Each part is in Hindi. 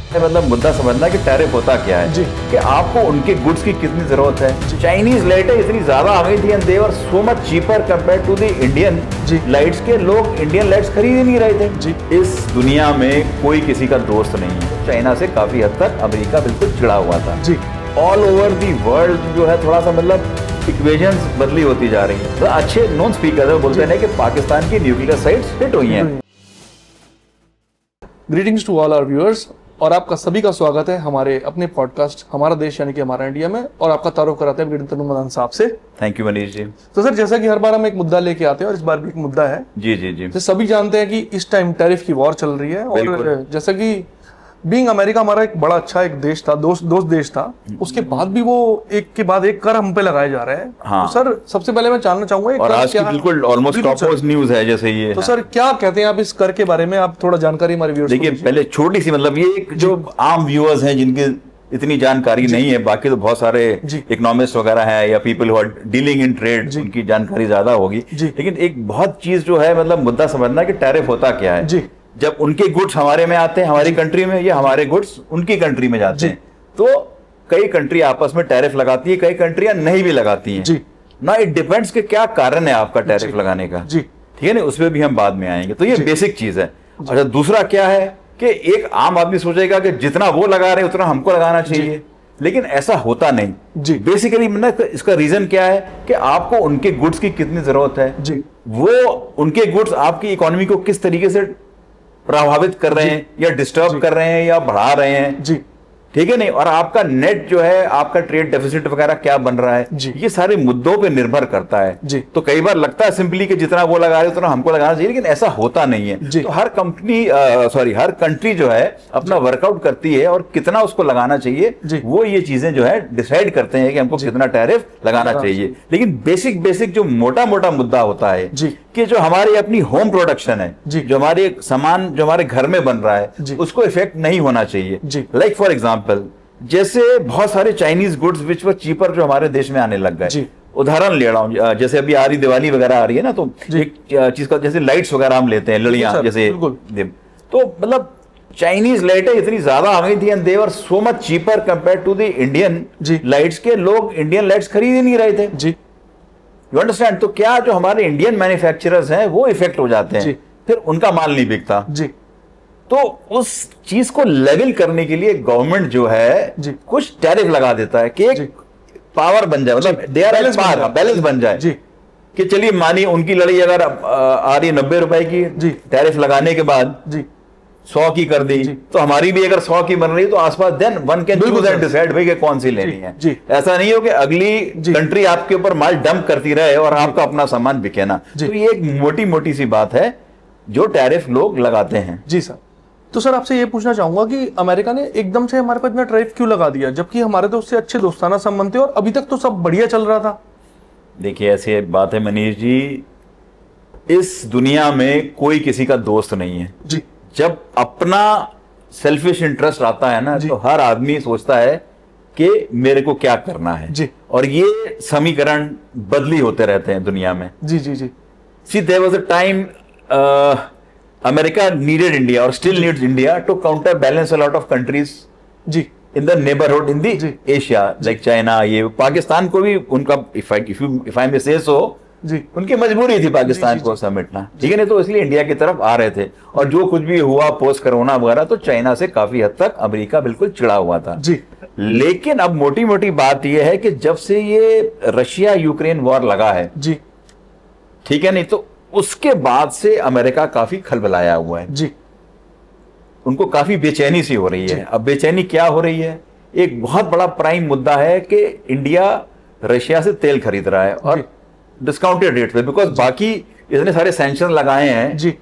मतलब मुद्दा समझना कि टैरिफ होता क्या है, कि आपको उनके गुड्स की कितनी जरूरत है। चाइनीज लाइटें इतनी ज्यादा आ गई थी and they were so much cheaper compared to the Indian lights के लोग इंडियन लाइट्स खरीद ही नहीं रहे थे। इस दुनिया में कोई किसी का दोस्त नहीं है। चाइना से काफी हद तक अमेरिका बिल्कुल चिड़ा हुआ था। ऑल ओवर दी वर्ल्ड जो है थोड़ा सा मतलब इक्वेशंस बदली होती जा रही है। तो अच्छे नॉन स्पीकर बोलते हैं कि पाकिस्तान की न्यूक्लियर साइट्स हिट हुई हैं। Greetings to all our viewers और आपका सभी का स्वागत है हमारे अपने पॉडकास्ट हमारा देश यानी कि हमारा इंडिया में। और आपका तारुफ कराते हैं ब्रिगेडियर तनुम मदान साहब से। Thank you Manish ji. तो सर, जैसा कि हर बार हम एक मुद्दा लेके आते हैं और इस बार भी एक मुद्दा है। जी। तो सभी जानते हैं कि इस टाइम टैरिफ की वॉर चल रही है और जैसा कि बीइंग अमेरिका हमारा एक बड़ा अच्छा एक देश था, दोस्त देश था, उसके बाद भी वो एक के बाद एक कर हम पे लगाए जा रहे हैं। हाँ। तो सर, सबसे पहले मैं जानना चाहूंगा और आज की बिल्कुल ऑलमोस्ट टॉप मोस्ट न्यूज़ है जैसे ये। तो सर, क्या कहते हैं आप इस कर के बारे में? आप थोड़ा जानकारी हमारे व्यूअर्स को देखिए, पहले छोटी सी मतलब ये एक जो आम व्यूअर्स हैं जिनके इतनी जानकारी नहीं है, बाकी तो बहुत सारे इकोनॉमिस्ट वगैरह हैं या people who are dealing in trade, उनकी जानकारी ज्यादा होगी। लेकिन एक बहुत चीज जो है मतलब मुद्दा समझना कि टैरिफ होता क्या है। जब उनके गुड्स हमारे में आते हैं, हमारी कंट्री में, या हमारे गुड्स उनकी कंट्री में जाते हैं, तो कई कंट्री आपस में टैरिफ लगाती है, कई कंट्रियां नहीं भी लगाती हैं ना। इट डिपेंड्स कि क्या कारण है आपका टैरिफ लगाने का। ठीक है ना, उसमें भी हम बाद में आएंगे। तो ये बेसिक चीज है। अच्छा, दूसरा क्या है कि एक आम आदमी सोचेगा कि जितना वो लगा रहे उतना हमको लगाना चाहिए, लेकिन ऐसा होता नहीं। बेसिकली इसका रीजन क्या है कि आपको उनके गुड्स की कितनी जरूरत है, वो उनके गुड्स आपकी इकोनॉमी को किस तरीके से प्रभावित कर रहे हैं या डिस्टर्ब कर रहे हैं या बढ़ा रहे हैं। ठीक है नहीं, और आपका नेट जो है, आपका ट्रेड डेफिसिट वगैरह क्या बन रहा है, ये सारे मुद्दों पे निर्भर करता है। तो कई बार लगता है सिंपली कि जितना वो लगा रहे उतना हमको लगाना चाहिए, लेकिन ऐसा होता नहीं है। तो हर हर कंट्री जो है अपना वर्कआउट करती है और कितना उसको लगाना चाहिए, वो ये चीजें जो है डिसाइड करते हैं कि हमको कितना टैरिफ लगाना चाहिए। लेकिन बेसिक जो मोटा मुद्दा होता है कि जो हमारी अपनी होम प्रोडक्शन है, जो हमारे सामान जो हमारे घर में बन रहा है, उसको इफेक्ट नहीं होना चाहिए। लाइक फॉर एग्जांपल, जैसे बहुत सारे Chinese goods which were cheaper जो हमारे देश में आने लग गए। उदाहरण ले रहा हूं, जैसे अभी आ रही दिवाली वगैरह आ रही है ना, तो एक चीज का जैसे लाइट्स वगैरह हम लेते हैं, लड़ियां जैसे, तो मतलब चाइनीज लाइटें इतनी ज्यादा आ गई थी and they were so much cheaper compared to the Indian lights के लोग इंडियन लाइट्स खरीद ही नहीं रहे थे। You understand? तो क्या जो हमारे इंडियन मैन्युफैक्चरर्स हैं वो इफेक्ट हो जाते हैं, फिर उनका माल नहीं बिकता। तो उस चीज को लेवल करने के लिए गवर्नमेंट जो है कुछ टैरिफ लगा देता है कि एक पावर बन जाए, मतलब बैलेंस बन जाए कि चलिए मानिए उनकी लड़ाई अगर आ रही है 90 रुपए की, टैरिफ लगाने के बाद 100 की कर दी, तो हमारी भी अगर 100 की बन रही है तो आसपास then one can choose and decide भाई कि कौन सी लेनी है। ऐसा नहीं हो कि अगली कंट्री आपके ऊपर माल डंप करती रहे और आपका अपना सामान बिके ना। तो ये एक मोटी सी बात है जो टैरिफ लोग लगाते हैं। जी सर। तो सर, आपसे ये पूछना चाहूंगा कि अमेरिका ने एकदम से हमारे पर इतना टैरिफ क्यों लगा दिया, जबकि हमारे तो उससे अच्छे दोस्ताना संबंध थे और अभी तक तो सब बढ़िया चल रहा था। देखिए, ऐसी बात है मनीष जी, इस दुनिया में कोई किसी का दोस्त नहीं है। जब अपना सेल्फिश इंटरेस्ट आता है ना, तो हर आदमी सोचता है कि मेरे को क्या करना है, और ये समीकरण बदली होते रहते हैं दुनिया में। See, there was a time America needed India or still needs India to counterbalance a lot of countries in the neighborhood in the Asia, like China। ये पाकिस्तान को भी उनका if I may say so, उनकी मजबूरी थी पाकिस्तान को समेटना। ठीक है, नहीं तो इसलिए इंडिया की तरफ आ रहे थे। और जो कुछ भी हुआ पोस्ट कोरोना वगैरह, तो चाइना से काफी हद तक अमेरिका बिल्कुल चिड़ा हुआ था। लेकिन अब मोटी बात यह है कि जब से ये रशिया यूक्रेन वॉर लगा है, ठीक है नहीं, तो उसके बाद से अमेरिका काफी खलबलाया हुआ है। उनको काफी बेचैनी सी हो रही है। अब बेचैनी क्या हो रही है? एक बहुत बड़ा प्राइम मुद्दा है कि इंडिया रशिया से तेल खरीद रहा है और डिस्काउंटेड रेट पे, बिकॉज बाकी इतने सारे सैंक्शन लगाए हैं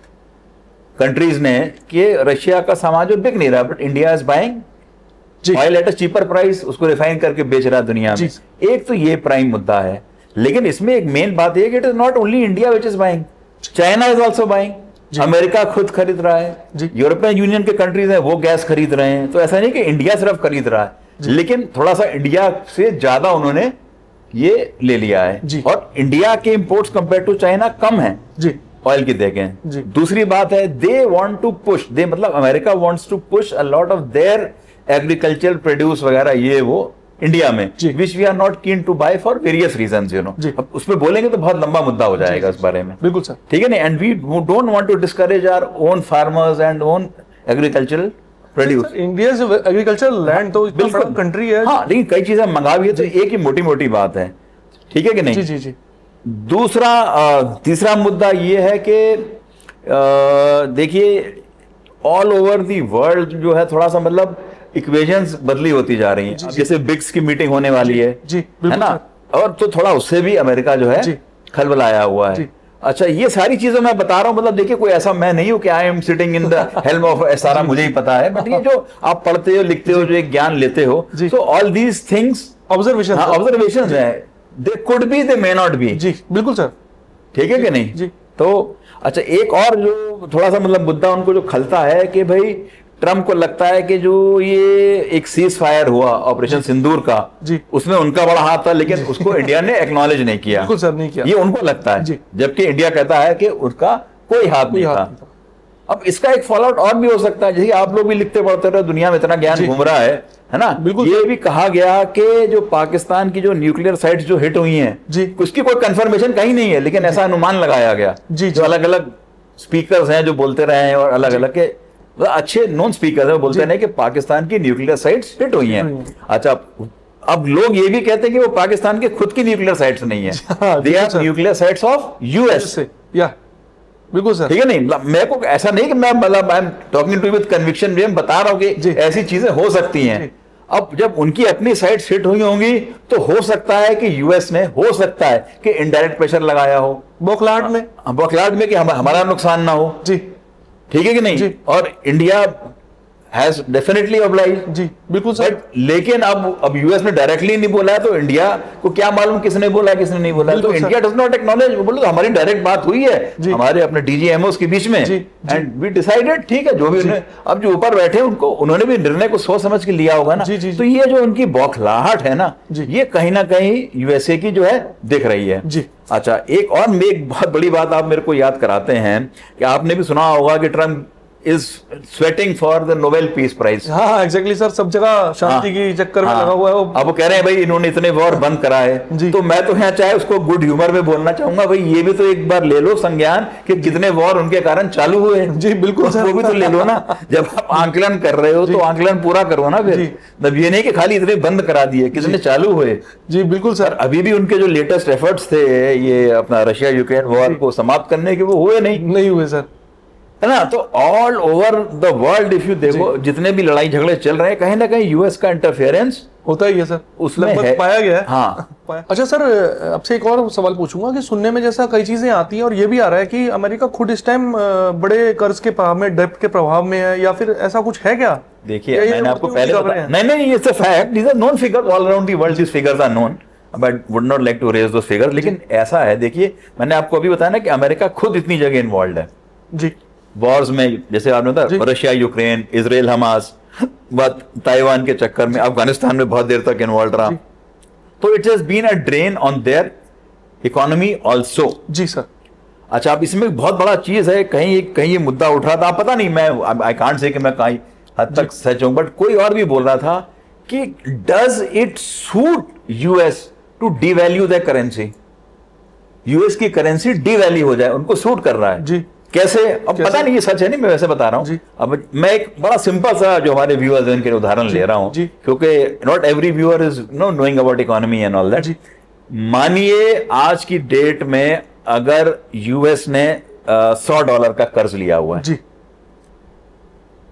कंट्रीज ने कि रशिया का सामान जो बिक नहीं रहा, but India is buying oil at a cheaper price, उसको रिफाइन करके बेच रहा है दुनिया में। एक तो ये प्राइम मुद्दा है। लेकिन इसमें एक मेन बात है कि it is not only India which is buying, China is also buying. America खुद खरीद रहा है, यूरोपियन यूनियन के कंट्रीज हैं वो गैस खरीद रहे हैं। तो ऐसा नहीं कि इंडिया सिर्फ खरीद रहा है, लेकिन थोड़ा सा इंडिया से ज्यादा उन्होंने ये ले लिया है। और इंडिया के इंपोर्ट्स कंपेयर टू चाइना कम है। ऑयल की देखें। दूसरी बात है they want to push, they मतलब America wants to push a lot of their agricultural produce वगैरह ये वो इंडिया में, which we are not keen to buy for various reasons, you know. अब उसमें बोलेंगे तो बहुत लंबा मुद्दा हो जाएगा इस बारे में। बिल्कुल सर, ठीक है ना। And we don't want to discourage our own farmers and own agricultural produce. India agricultural land तो बिल्कुल कंट्री है। हाँ, लेकिन कई चीजें मंगा भी है तो एक ही मोटी मोटी बात है, ठीक है कि नहीं? जी जी जी। दूसरा तीसरा मुद्दा ये है कि देखिए ऑल ओवर दी वर्ल्ड जो है थोड़ा सा मतलब इक्वेशंस बदली होती जा रही हैं। जैसे ब्रिक्स की मीटिंग होने वाली है ना, और तो थोड़ा उससे भी अमेरिका जो है खलबलाया हुआ है। अच्छा, ये सारी चीजें मैं बता रहा हूं, मतलब देखिए कोई ऐसा मैं नहीं हूं कि I am sitting in the helm of, सारा मुझे ही पता है, बट ये जो आप पढ़ते हो लिखते हो जो एक ज्ञान लेते हो, so all these things observation है, they could be they may not be. जी बिल्कुल सर, ठीक है कि नहीं जी। तो अच्छा, एक और जो थोड़ा सा मतलब मुद्दा उनको जो खलता है कि भाई ट्रम्प को लगता है कि जो ये एक सीज फायर हुआ ऑपरेशन सिंदूर का, उसमें उनका बड़ा हाथ था, लेकिन उसको इंडिया ने एक्नॉलेज नहीं किया। बिल्कुल सर, नहीं किया, ये उनको लगता है, जबकि इंडिया कहता है कि उसका कोई हाथ नहीं था। अब इसका एक फॉल आउट और भी हो सकता है, जैसे आप लोग भी लिखते पढ़ते रहे, दुनिया में इतना ज्ञान घूम रहा है ना। बिल्कुल, ये भी कहा गया कि जो पाकिस्तान की जो न्यूक्लियर साइट्स जो हिट हुई हैं, उसकी कोई कंफर्मेशन कहीं नहीं है, लेकिन ऐसा अनुमान लगाया गया। जो अलग अलग स्पीकर्स हैं जो बोलते रहे हैं, और अलग अलग के अच्छे नॉन स्पीकर है बोलते हैं कि पाकिस्तान की न्यूक्लियर साइट्स हिट हुई हैं। अच्छा, अब लोग ये भी कहते हैं कि वो पाकिस्तान के खुद की न्यूक्लियर साइट्स नहीं है, they are nuclear sites of US. या बिल्कुल सर, ठीक है नहीं, मेरे को ऐसा नहीं कि मैं मतलब I am talking to with conviction, मैं बता रहा हूं कि ऐसी चीजें हो सकती हैं। अब जब उनकी अपनी साइट्स हिट हुई होंगी तो हो सकता है कि यूएस ने, हो सकता है कि इनडायरेक्ट प्रेशर लगाया हो बौखलाहट में कि हमारा नुकसान ना हो जी। ठीक है कि नहीं? और इंडिया हैज डेफिनेटली ऑब्लाइज जी, बिल्कुल सर। लेकिन अब यूएस ने डायरेक्टली नहीं बोला है, तो इंडिया को क्या मालूम किसने बोला है किसने नहीं बोला है। तो इंडिया डज नॉट एक्नॉलेज, बोलो तो हमारी डायरेक्ट बात हुई है हमारे अपने डीजीएमओस के बीच में, एंड वी डिसाइडेड, ठीक है, जो भी अब जो ऊपर बैठे उन्होंने भी निर्णय को सोच समझ के लिया होगा ना। तो ये जो उनकी बौखलाहट है ना, ये कहीं ना कहीं यूएसए की जो है दिख रही है जी। अच्छा, एक बहुत बड़ी बात आप मेरे को याद कराते हैं कि आपने भी सुना होगा कि Trump is sweating for the Nobel Peace Prize। हाँ एग्जैक्टली सर, सब जगह शांति की चक्कर में लगा हुआ है वो। अब वो कह रहे हैं भाई इन्होंने इतने वॉर बंद करा है, तो मैं तो यहाँ चाहे उसको गुड ह्यूमर में बोलना चाहूंगा, भाई ये भी तो एक बार ले लो संज्ञान कि कितने वॉर उनके कारण चालू हुए जी। बिल्कुल सर, वो भी तो ले लो ना, जब आप आंकलन कर रहे हो तो आंकलन पूरा करो ना फिर। तब ये नहीं कि खाली इतने बंद करा दिए, कितने चालू हुए जी। बिल्कुल सर, अभी भी उनके जो लेटेस्ट एफर्ट्स थे ये अपना रशिया यूक्रेन वॉर को समाप्त करने के, वो हुए नहीं हुए सर, है ना। तो all over the world if you देखो जितने भी लड़ाई झगड़े चल रहे हैं, कहीं ना कहीं यूएस का इंटरफेरेंस होता ही है सर, उसमें है, पाया गया है। हाँ। अच्छा सर, अब से एक और सवाल पूछूंगा कि सुनने में जैसा कई चीजें आती हैं और ये भी आ रहा है कि अमेरिका खुद इस टाइम बड़े कर्ज के प्रभाव में, डेब्ट के प्रभाव में है, या फिर ऐसा कुछ है क्या? देखिए मैंने आपको पहले बताया, नहीं it's a fact, these are known figures all around the world, this figures are known, but would not like to raise those figures. लेकिन ऐसा है, देखिए मैंने आपको अभी बताया ना कि अमेरिका खुद इतनी जगह इन्वॉल्व है जी वॉर्स में, जैसे आपने बताया Russia Ukraine, Israel Hamas, Taiwan के चक्कर में, अफगानिस्तान में बहुत देर तक इन्वॉल्व रहा, तो it has been a drain on their economy also जी सर। अच्छा, अब इसमें बहुत बड़ा चीज है, कहीं ये मुद्दा उठ रहा था, पता नहीं, मैं आई कांट से कि मैं कहीं हद तक सच हूं, बट कोई और भी बोल रहा था कि does it suit US to devalue the currency, US की करेंसी डिवैल्यू हो जाए, उनको सूट कर रहा है जी। कैसे? अब पता नहीं, ये सच है नहीं, मैं वैसे बता रहा हूं। अब मैं एक बड़ा सिंपल सा जो हमारे व्यूअर्स हैं उनके उदाहरण ले रहा हूं, क्योंकि not every viewer is know knowing about economy and all that. मानिए आज की डेट में अगर यूएस ने $100 का कर्ज लिया हुआ है जी,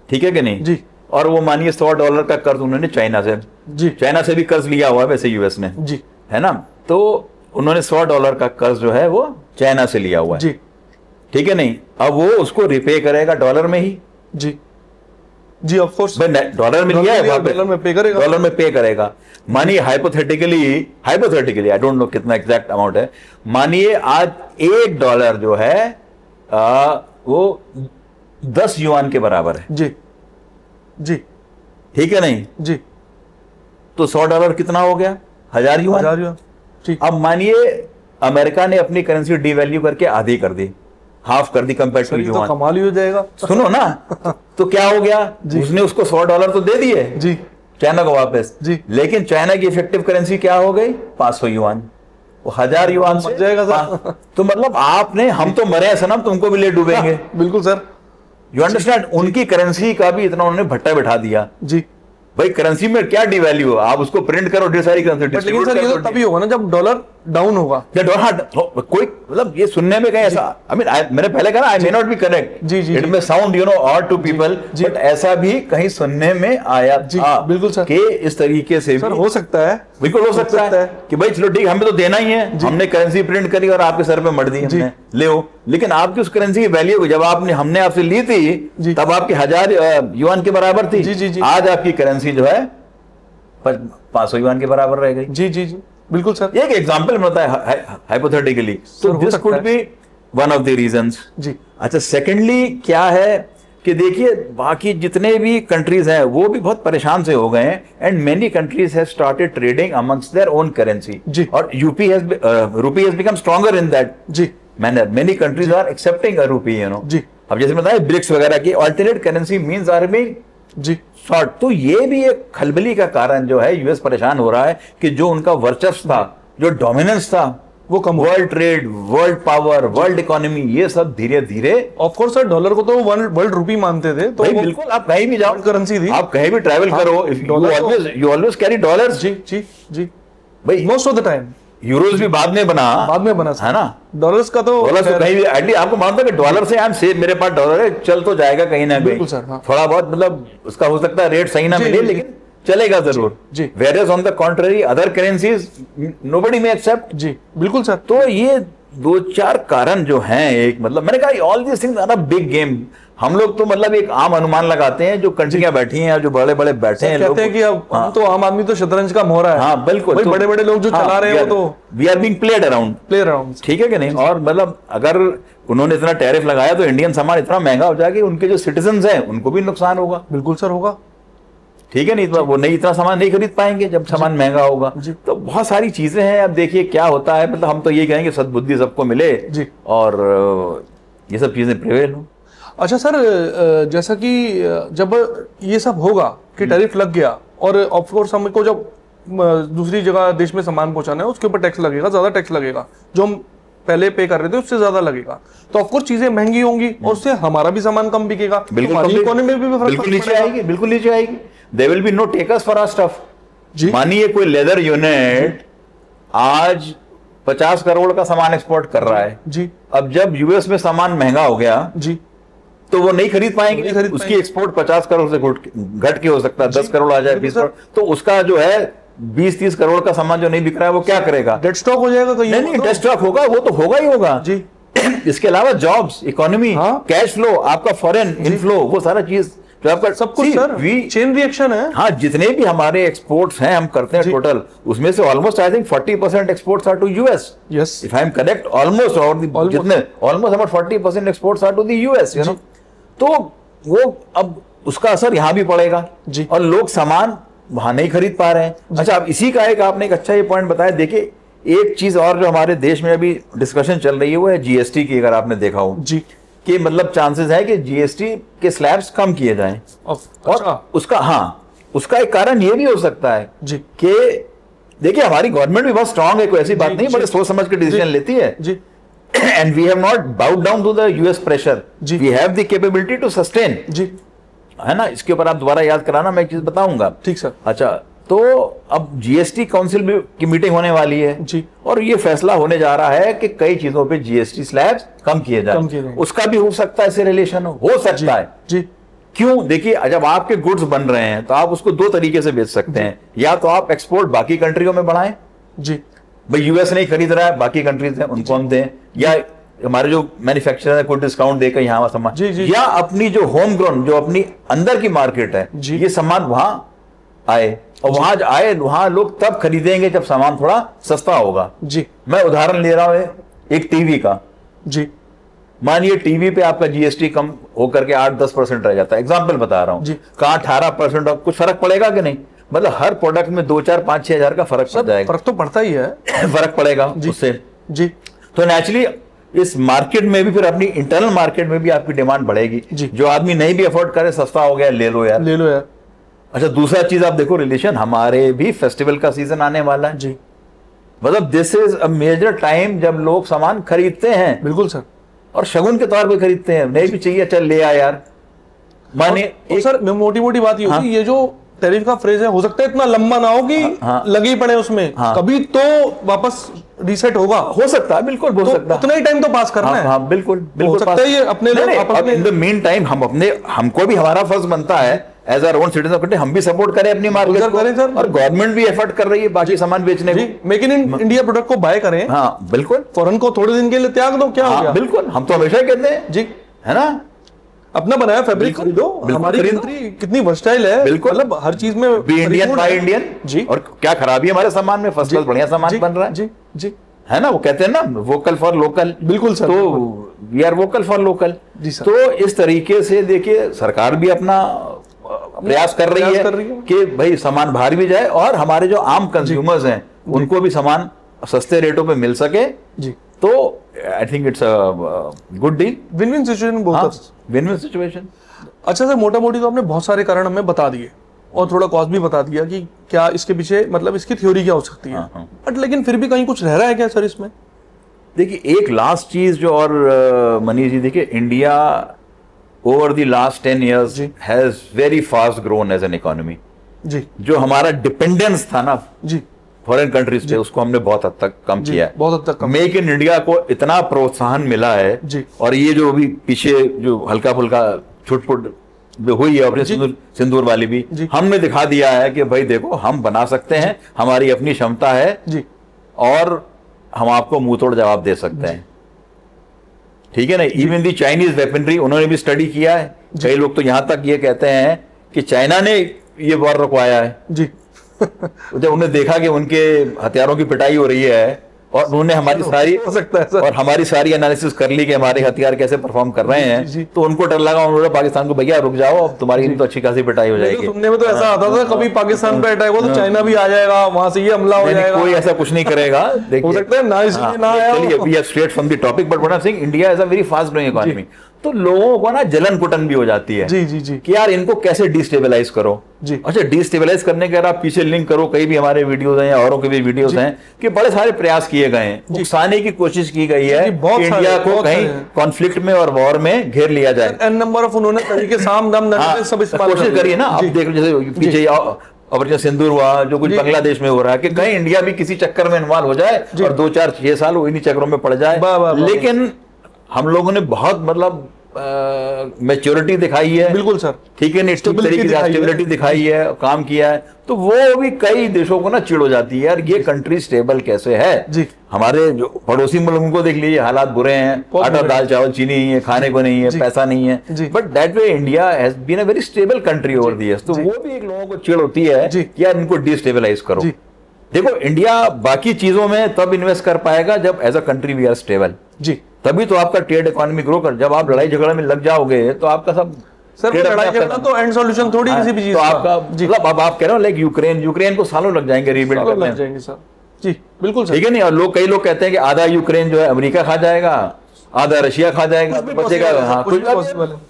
ठीक है कि नहीं जी, और वो मानिए $100 का कर्ज उन्होंने चाइना से भी कर्ज लिया हुआ है वैसे यूएस ने जी, है ना। तो उन्होंने $100 का कर्ज जो है वो चाइना से लिया हुआ है जी, ठीक है नहीं। अब वो उसको रिपे करेगा डॉलर में ही जी ऑफ कोर्स, डॉलर में लिया है, डॉलर में पे करेगा। मानिए हाइपोथेटिकली आई डोंट नो कितना एग्जैक्ट अमाउंट है, मानिए आज $1 जो है वो 10 युआन के बराबर है जी, ठीक है नहीं जी। तो $100 कितना हो गया? 1000 युआन। अब मानिए अमेरिका ने अपनी करेंसी डिवैल्यू करके आधी कर दी, हाफ कर दी कंपेयर टू तो युआन। कमाल ही हो जाएगा। सुनो ना, तो क्या हो गया, उसने उसको $100 तो दे दिए जी चाइना को वापस जी। लेकिन चाइना की इफेक्टिव करेंसी क्या हो गई, 500 युआन। वो 1000 युआन से जाएगा सर। तो मतलब आपने, हम तो मरे हैं सनम, तुमको भी ले डूबेंगे। बिल्कुल सर। यू अंडरस्टैंड, उनकी करेंसी का भी इतना उन्होंने भट्टा बिठा दिया। जी भाई करेंसी में क्या डिवैल्यू हो, आप उसको प्रिंट करो ढेर सारी करेंसी, लेकिन सर ये तो तभी होगा ना जब डॉलर डाउन होगा। कोई मतलब ये सुनने में कहीं ऐसा, आई मीन मैंने पहले कहा I may not be correct, जी जी it may sound you know odd to people, but ऐसा भी कहीं सुनने में आया था बिल्कुल सर कि इस तरीके से सर भी हो सकता है, बिल्कुल हो सकता है कि भाई चलो ठीक, हमें तो देना ही है, हमने करेंसी प्रिंट करी और आपके सर पे मर दी हमने, ले हो, लेकिन आपकी उस करेंसी की वैल्यू जब हमने आपसे ली थी तब आपकी 1000 युआन के बराबर थी। आज आपकी करेंसी जो है 500 युआन के बराबर रह गई। जी जी जी बिल्कुल सर। एक एग्जांपल में होता है हाइपोथेटिकली, तो this could be one of the reasons. जी अच्छा, सेकेंडली क्या है कि देखिए बाकी जितने भी कंट्रीज हैं वो भी बहुत परेशान से हो गए हैं, and many countries have started trading amongst their own currency, और rupee has become stronger in that जी manner. Many countries are accepting a rupee, you know. जी अब जैसे बताया ब्रिक्स वगैरह की alternate currency means are being जी शॉर्ट, तो ये भी एक खलबली का कारण जो है, यूएस परेशान हो रहा है कि जो उनका वर्चस्व था, जो डोमिनेंस था, वो कम, world trade, world power, world economy, ये सब धीरे धीरे, ऑफ कोर्स सर डॉलर को तो वर्ल्ड रुपी मानते थे, तो बिल्कुल आप कहीं भी जाओ करेंसी थी, आप कहीं भी ट्रैवल करो, यू ऑलवेज कैरी डॉलर्स। जी जी जी भाई most of the time. Euros भी बाद में बना है ना, डॉलर्स का तो डॉलर तो कहीं भी एटलीस्ट आपको मानता है कि डॉलर से आई एम सेफ, मेरे पास डॉलर है, चल तो जाएगा कहीं ना कहीं, थोड़ा बहुत मतलब उसका हो सकता है रेट सही ना मिले, लेकिन चलेगा जरूर। Whereas on the contrary other currencies nobody may accept. जी बिल्कुल सर। तो ये 2-4 कारण जो हैं, एक मतलब मैंने कहा all this things are a big game. हम लोग तो मतलब एक आम अनुमान लगाते हैं, जो कंट्रियां बैठी हैं, जो बड़े बड़े बैठे हैं, कहते हैं कि अब हम तो आम आदमी तो शतरंज का मोहरा है। हाँ बिल्कुल, तो बड़े बड़े लोग जो चला रहे हैं वो तो we are being played around, ठीक है कि नहीं। और मतलब अगर उन्होंने इतना टैरिफ लगाया तो इंडियन सामान इतना महंगा हो जाएगा कि उनके जो सिटीजन हैं उनको भी नुकसान होगा। बिल्कुल सर होगा, ठीक है नहीं, तो वो नहीं इतना सामान नहीं खरीद पाएंगे जब सामान महंगा होगा। तो बहुत सारी चीजें हैं, अब देखिए क्या होता है। मतलब हम तो ये कहेंगे सद्बुद्धि सबको मिले और ये सब चीजें प्रिवेल हो। अच्छा सर, जैसा कि जब ये सब होगा कि टैरिफ लग गया और ऑफ कोर्स हमको जब दूसरी जगह देश में सामान पहुंचाना है उसके ऊपर टैक्स लगेगा, ज्यादा टैक्स लगेगा, जो हम पहले पे कर रहे थे उससे ज्यादा लगेगा, तो ऑफ कोर्स चीजें महंगी होंगी और उससे हमारा भी सामान कम बिकेगा, बिल्कुल इकोनॉमी में भी बिल्कुल नीचे आएगी, बिल्कुल नीचे आएगी। There will be no takers for our stuff. मानिए कोई लेदर यूनिट आज 50 करोड़ का सामान एक्सपोर्ट कर रहा है जी, अब जब यूएस में सामान महंगा हो गया जी तो वो नहीं खरीद पाएंगे, उसकी एक्सपोर्ट 50 करोड़ से घट के हो सकता है 10 करोड़ आ जाए, 20 करोड़, तो उसका जो है 20-30 करोड़ का सामान जो नहीं बिक रहा है वो क्या करेगा, डेड स्टॉक हो जाएगा। नहीं डेड स्टॉक होगा, वो तो होगा ही होगा जी। इसके अलावा जॉब्स, इकोनॉमी, कैश फ्लो, आपका फॉरेन इनफ्लो, वो सारा चीज जो आपका सब कुछ सर चेन रिएक्शन है। हाँ, जितने भी हमारे एक्सपोर्ट्स हैं हम करते हैं टोटल, उसमें से almost I think 40% exports are to US, yes if I am correct, almost, और जितने almost about 40% exports are to the US, you know. तो वो अब उसका असर यहाँ भी पड़ेगा जी, और लोग सामान वहां नहीं खरीद पा रहे हैं। अच्छा, अब इसी का एक आपने एक अच्छा ये पॉइंट बताया। देखिए एक चीज और जो हमारे देश में अभी डिस्कशन चल रही है वो है जीएसटी की, अगर आपने देखा हो जी, कि मतलब चांसेस है कि जीएसटी के स्लैब्स कम किए जाएं। और उसका उसका एक कारण ये भी हो सकता है जी कि देखिए हमारी गवर्नमेंट भी बहुत स्ट्रांग है, कोई ऐसी बात नहीं, बड़े सोच समझ के डिसीजन लेती है जी, and we have not bowed down to the US pressure. We have the capability to sustain. जी, है ना। इसके ऊपर आप दोबारा याद कराना, मैं एक चीज बताऊंगा। ठीक सर। अच्छा, तो अब जीएसटी काउंसिल की मीटिंग होने वाली है जी, और ये फैसला होने जा रहा है कि कई चीजों पे जीएसटी स्लैब्स कम किए जाए। उसका भी हो सकता है इससे रिलेशन हो सकता है जी। क्यों? देखिए जब आपके गुड्स बन रहे हैं तो आप उसको दो तरीके से बेच सकते हैं, या तो आप एक्सपोर्ट बाकी कंट्रियों में बढ़ाएं जी, भाई यूएस नहीं खरीद रहा है, बाकी कंट्रीज हैं उनको हम दें, या हमारे जो मैन्युफैक्चरर है कोई डिस्काउंट देकर यहाँ सामान, या अपनी जो होम ग्रोन, जो अपनी अंदर की मार्केट है, ये सामान वहां आए, और वहां आए वहां लोग तब खरीदेंगे जब सामान थोड़ा सस्ता होगा जी। मैं उदाहरण ले रहा हूं एक टीवी का जी, मानिए टीवी पे आपका जीएसटी कम होकर के 8-10% रह जाता है, एग्जाम्पल बता रहा हूं, कहाँ 18%, कुछ फर्क पड़ेगा कि नहीं? मतलब हर प्रोडक्ट में 2-4-5-6 हजार का फर्क पड़ जाएगा, फर्क तो पड़ता ही है, फर्क पड़ेगा उससे जी। तो नेचुरली इस मार्केट में भी फिर अपनी इंटरनल मार्केट में भी आपकी डिमांड बढ़ेगी। जी। जो आदमी नहीं भी अफोर्ड करे, सस्ता हो गया, ले लो यार, ले लो यार। अच्छा, दूसरा चीज आप देखो, रिलेशन, हमारे भी फेस्टिवल का सीजन आने वाला है जी, मतलब this is a major time जब लोग सामान खरीदते हैं, बिल्कुल सर। और शगुन के तौर पे खरीदते हैं, नहीं भी चाहिए चल ले आ यार। माने और सर मोटी मोटी बात ये होगी, ये जो टैरिफ का फ्रेज है, हो सकता है इतना लंबा ना हो कि लगे ही पड़े उसमें, कभी तो वापस रीसेट होगा, हो सकता है, बिल्कुल हो सकता है, उतना ही टाइम तो पास करना है। हाँ बिल्कुल हो सकता है ये अपने लोग आपस में, इन द मीन टाइम हमको भी हमारा फर्ज बनता है as our own citizen of India, हम भी सपोर्ट करें अपनी मार्केट को, और गवर्नमेंट भी एफर्ट कर रही है बाकी सामान बेचने को, मेक इन इंडिया प्रोडक्ट को बाय करें। हाँ बिल्कुल, फॉरेन को थोड़े दिन के लिए त्याग दो, क्या हो गया? बिल्कुल, हम तो हमेशा ही कहते हैं जी, है ना, अपना बनाया फैब्रिक खरीदो, हमारी कंट्री कितनी वर्सटाइल है, बिल्कुल, मतलब हर चीज में बी इंडियन बाय इंडियन जी, और क्या खराबी है हमारे सामान में, फर्स्ट क्लास बढ़िया सामान बन रहा है जी जी, है ना, वो कहते हैं ना वोकल फॉर लोकल, बिल्कुल सर, तो we are vocal for local जी सर। तो इस तरीके से देखिए सरकार भी अपना प्रयास कर रही है कि भाई सामान बाहर भी जाए और हमारे जो आम कंज्यूमर्स हैं उनको भी सामान सस्ते रेटों पे मिल सके जी, तो I think it's a good deal, win win situation, बहुत विन विन सिचुएशन। अच्छा सर, मोटा मोटी तो आपने बहुत सारे कारण हमें बता दिए और थोड़ा कॉस्ट भी बता दिया कि क्या इसके पीछे, मतलब इसकी थ्योरी क्या हो सकती है, बट लेकिन फिर भी कहीं कुछ रह रहा है क्या सर इसमें? देखिए एक लास्ट चीज जो, और मनीष जी देखिए, India over the last 10 years has very fast grown as an economy जी, जो हमारा डिपेंडेंस था ना जी फॉरेन कंट्रीज पे, उसको हमने बहुत हद तक कम किया है, बहुत हद तक कम। मेक इन इंडिया को इतना प्रोत्साहन मिला है जी, और ये जो अभी पीछे जो हल्का फुल्का छुटपुट हुई है ऑपरेशन सिंदूर वाली भी, हमने दिखा दिया है कि भाई देखो हम बना सकते हैं, हमारी अपनी क्षमता है जी, और हम आपको मुंह तोड़ जवाब दे सकते हैं, ठीक है ना। इवन दी चाइनीज वेपनरी उन्होंने भी स्टडी किया है, कई लोग तो यहां तक ये कहते हैं कि चाइना ने ये वॉर रुकवाया है जी जब उन्होंने देखा कि उनके हथियारों की पिटाई हो रही है और उन्होंने हमारी सारी हो सकता है सर, और हमारी सारी एनालिसिस कर ली कि हमारे हथियार कैसे परफॉर्म कर रहे हैं, तो उनको डर लगा, उन्होंने पाकिस्तान को भैया रुक जाओ, अब तुम्हारी तो अच्छी खासी पिटाई हो जाएगी। सुनने में तो ऐसा आता था कभी पाकिस्तान पे अटैक हो तो चाइना भी आ जाएगा, वहां से ये हमला हो जाएगा, कोई ऐसा कुछ नहीं करेगा, हो सकता है ना, इसलिए ना आया। चलिए we are straight from the topic, but what I am saying, India is a very fast growing economy, तो लोगों को ना जलन कुटन भी हो जाती है जी जी जी, कि यार इनको कैसे डिस्टेबलाइज करो जी। अच्छा, डिस्टेबलाइज करने के अगर आप पीछे लिंक करो, कई भी हमारे वीडियोस हैं या औरों के भी वीडियोस हैं कि बड़े सारे प्रयास किए गए हैं, उकसाने की कोशिश की गई है कि इंडिया को कहीं कॉन्फ्लिक्ट में और वॉर में घेर लिया जाए, एन नंबर ऑफ उन्होंने तरीके साम दम सब इस्तेमाल कोशिश करिए ना। आप देख जैसे पीछे ऑपरेशन सिंदूर हुआ जो कुछ बांग्लादेश में हो रहा है कि कहीं इंडिया भी किसी चक्कर में इन्वॉल्व हो जाए और 2-4-6 साल इन्हीं चक्करों में पड़ जाए, लेकिन हम लोगों ने बहुत मतलब मैच्योरिटी दिखाई है, बिल्कुल सर, ठीक है ना, तरीके से स्टेबिलिटी दिखाई है, काम किया है, तो वो भी कई देशों को ना चिढ़ हो जाती है यार ये कंट्री स्टेबल कैसे है जी। हमारे जो पड़ोसी मुल्कों को देख लीजिए, हालात बुरे हैं, आटा दाल चावल चीनी नहीं है, खाने को नहीं है, पैसा नहीं है, but that way India has been a very stable country over the years, तो वो भी एक लोगों को चिढ़ होती है कि यार इनको डिस्टेबलाइज करो। देखो इंडिया बाकी चीजों में तब इन्वेस्ट कर पाएगा जब as a country we are stable जी, तभी तो आपका ट्रेड इकोनॉमी ग्रो कर। जब आप लड़ाई झगड़े में लग जाओगे तो आपका सब सर लड़ाई झगड़ा तो एंड सॉल्यूशन थोड़ी किसी भी चीज तो आपका मतलब अब आप कह रहे हो लाइक यूक्रेन को सालों लग जाएंगे रीबिल्ड करने लग जाएंगे सर जी, बिल्कुल ठीक है नहीं। और कई लोग कहते हैं कि आधा यूक्रेन जो है अमेरिका खा जाएगा, आधा रशिया खा जाएगा, बचेगा हाँ, कुछ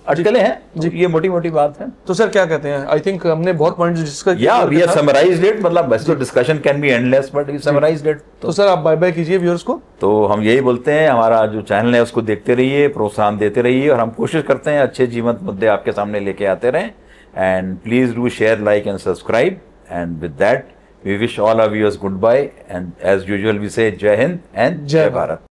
अटकलें हैं जी, ये मोटी मोटी बात है। तो सर क्या कहते हैं, आई थिंक हमने बहुत पॉइंट्स डिस्कस किया, वी हैव समराइज्ड इट, मतलब वैसे तो discussion can be endless but we summarized it. तो सर आप बाय बाय कीजिए व्यूअर्स को। तो हम यही बोलते हैं, हमारा जो चैनल है उसको देखते रहिए, प्रोत्साहन देते रहिए, और हम कोशिश करते हैं अच्छे जीवंत मुद्दे आपके सामने लेके आते रहें। And please do share, like and subscribe, and with that we wish all our viewers goodbye, and as usual we say Jai Hind and Jai Bharat.